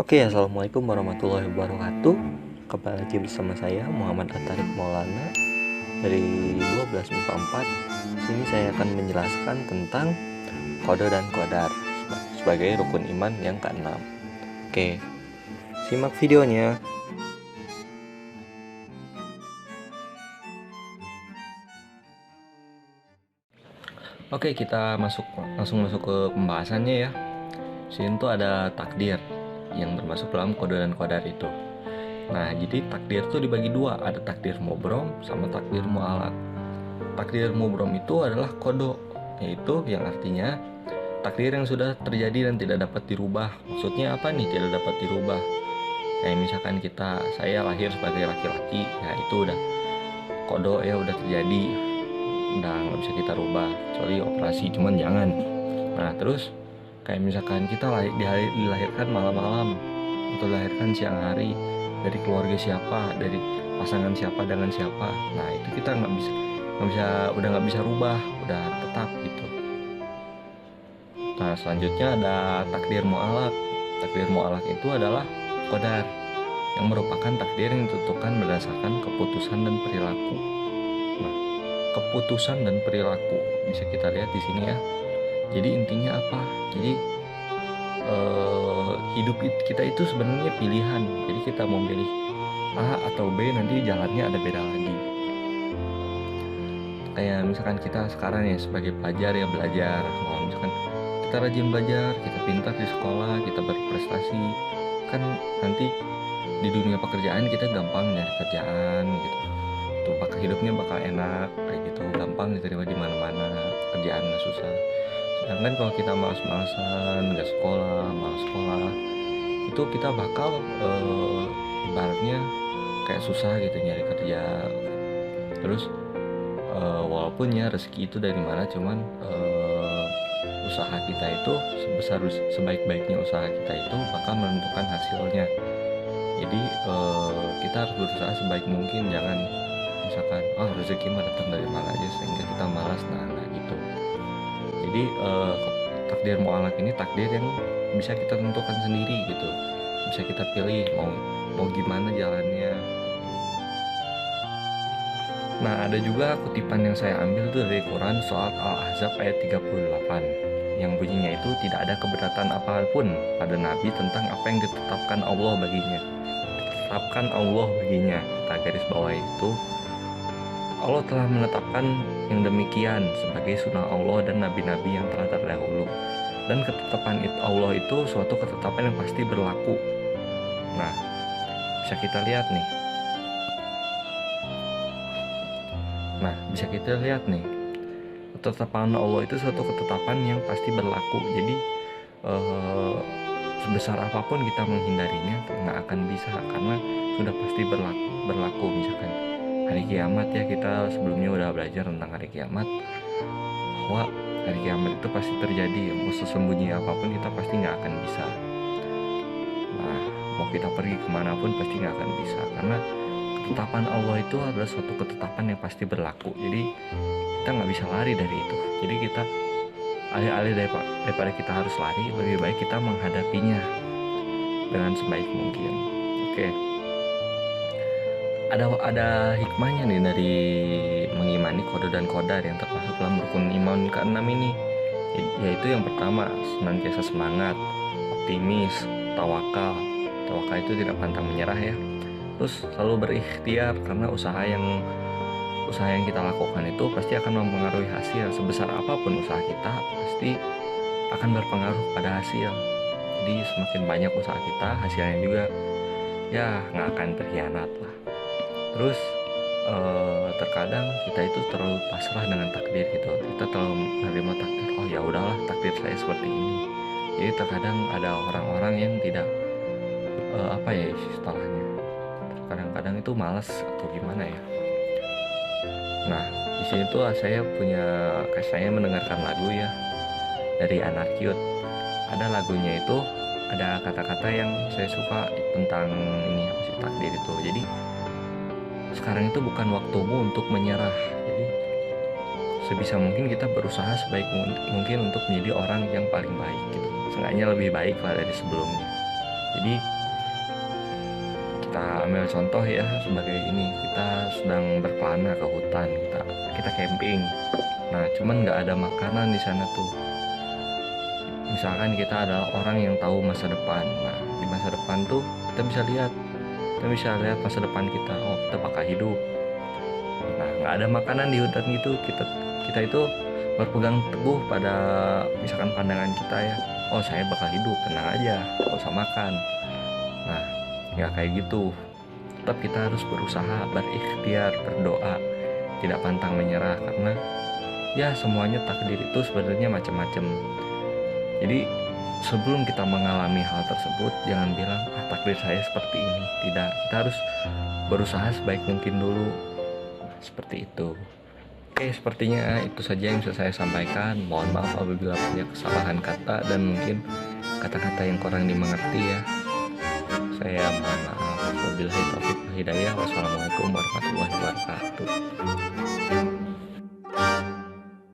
Oke, assalamualaikum warahmatullahi wabarakatuh. Kembali lagi bersama saya Muhammad Atarik Maulana dari 12 MIPA 4. Sini saya akan menjelaskan tentang kode dan kodar sebagai rukun iman yang keenam. Oke, simak videonya. Oke, kita langsung masuk ke pembahasannya ya. Sini tuh ada takdir yang termasuk dalam kode dan kodar itu. Nah, jadi takdir tuh dibagi dua, ada takdir mubrom sama takdir mu'alaq. Takdir mubrom itu adalah kodo, yaitu yang artinya takdir yang sudah terjadi dan tidak dapat dirubah. Maksudnya apa nih tidak dapat dirubah? Kayak misalkan saya lahir sebagai laki-laki, ya itu udah kodo ya, udah terjadi, udah nggak bisa kita rubah kecuali operasi, cuman jangan. Nah terus kayak misalkan kita dilahirkan malam-malam atau dilahirkan siang hari dari keluarga siapa, dari pasangan siapa dengan siapa, nah itu kita udah nggak bisa rubah, udah tetap gitu. Nah selanjutnya ada takdir mu'alaq. Takdir mu'alaq itu adalah qadar yang merupakan takdir yang ditentukan berdasarkan keputusan dan perilaku. Nah, keputusan dan perilaku bisa kita lihat di sini ya. Jadi intinya apa? Jadi hidup kita itu sebenarnya pilihan. Jadi kita mau pilih A atau B, nanti jalannya ada beda lagi. Kayak misalkan kita sekarang ya sebagai pelajar ya belajar, kalau misalkan kita rajin belajar, kita pintar di sekolah, kita berprestasi, kan nanti di dunia pekerjaan kita gampang nyari kerjaan gitu. Tuh hidupnya bakal enak kayak gitu, gampang diterima di mana-mana, kerjaan nggak susah. Sedangkan kalau kita malas-malasan, nggak sekolah, malas sekolah, itu kita bakal ibaratnya kayak susah gitu nyari kerja. Terus walaupun ya rezeki itu dari mana, cuman usaha kita itu sebaik-baiknya usaha kita itu bakal menentukan hasilnya. Jadi kita harus berusaha sebaik mungkin, jangan misalkan rezeki mah datang dari mana aja sehingga kita malas, nah gitu. Jadi takdir mu'alaq ini takdir yang bisa kita tentukan sendiri gitu, bisa kita pilih mau gimana jalannya. Nah ada juga kutipan yang saya ambil tuh dari Quran surat Al-Ahzab ayat 38 yang bunyinya itu, tidak ada keberatan apapun pada Nabi tentang apa yang ditetapkan Allah baginya. Kita garis bawah itu, Allah telah menetapkan yang demikian sebagai sunnah Allah dan nabi-nabi yang telah terdahulu, dan ketetapan Allah itu suatu ketetapan yang pasti berlaku. Nah bisa kita lihat nih, ketetapan Allah itu suatu ketetapan yang pasti berlaku. Jadi sebesar apapun kita menghindarinya nggak akan bisa, karena sudah pasti berlaku. Misalkan hari kiamat ya, kita sebelumnya udah belajar tentang hari kiamat, bahwa hari kiamat itu pasti terjadi. Mau sesembunyi apapun kita pasti nggak akan bisa. Nah mau kita pergi kemanapun pasti nggak akan bisa, karena ketetapan Allah itu adalah suatu ketetapan yang pasti berlaku. Jadi kita nggak bisa lari dari itu. Jadi kita alih-alih daripada kita harus lari, lebih baik kita menghadapinya dengan sebaik mungkin. Oke. Ada hikmahnya nih dari mengimani kode dan kodar yang termasuk dalam rukun iman ke-6 ini, yaitu yang pertama, senantiasa semangat, optimis, tawakal itu tidak pantang menyerah ya. Terus selalu berikhtiar, karena usaha yang kita lakukan itu pasti akan mempengaruhi hasil. Sebesar apapun usaha kita pasti akan berpengaruh pada hasil. Jadi semakin banyak usaha kita, hasilnya juga ya nggak akan terhianat lah. Terus terkadang kita itu terlalu pasrah dengan takdir gitu, kita terlalu menerima takdir, oh ya udahlah takdir saya seperti ini. Jadi terkadang ada orang-orang yang tidak apa ya istilahnya, kadang-kadang itu malas atau gimana ya. Nah di sini tuh saya mendengarkan lagu ya dari Anarkyut. Ada lagunya itu ada kata-kata yang saya suka tentang ini apa sih, takdir itu. Jadi sekarang itu bukan waktumu untuk menyerah. Jadi sebisa mungkin kita berusaha sebaik mungkin untuk menjadi orang yang paling baik gitu. Seenggaknya lebih baik lah dari sebelumnya. Jadi Kita ambil contoh ya, sebagai ini, kita sedang berkelana ke hutan, kita camping. Nah, cuman nggak ada makanan di sana tuh. Misalkan kita adalah orang yang tahu masa depan. Nah, di masa depan tuh kita bisa lihat masa depan kita. Oh, kita bakal hidup. Nah, nggak ada makanan di hutan itu, kita itu berpegang teguh pada misalkan pandangan kita ya. Oh, saya bakal hidup, tenang aja, nggak usah makan. Nah, nggak kayak gitu. Tetap kita harus berusaha, berikhtiar, berdoa, tidak pantang menyerah, karena ya semuanya takdir itu sebenarnya macam-macam. Jadi sebelum kita mengalami hal tersebut, jangan bilang takdir saya seperti ini. Tidak, kita harus berusaha sebaik mungkin dulu. Seperti itu. Oke, sepertinya itu saja yang bisa saya sampaikan. Mohon maaf apabila punya kesalahan kata dan mungkin kata-kata yang kurang dimengerti ya. Saya mohon maaf. Wabillahi taufiq wal hidayah. Wassalamualaikum warahmatullahi wabarakatuh.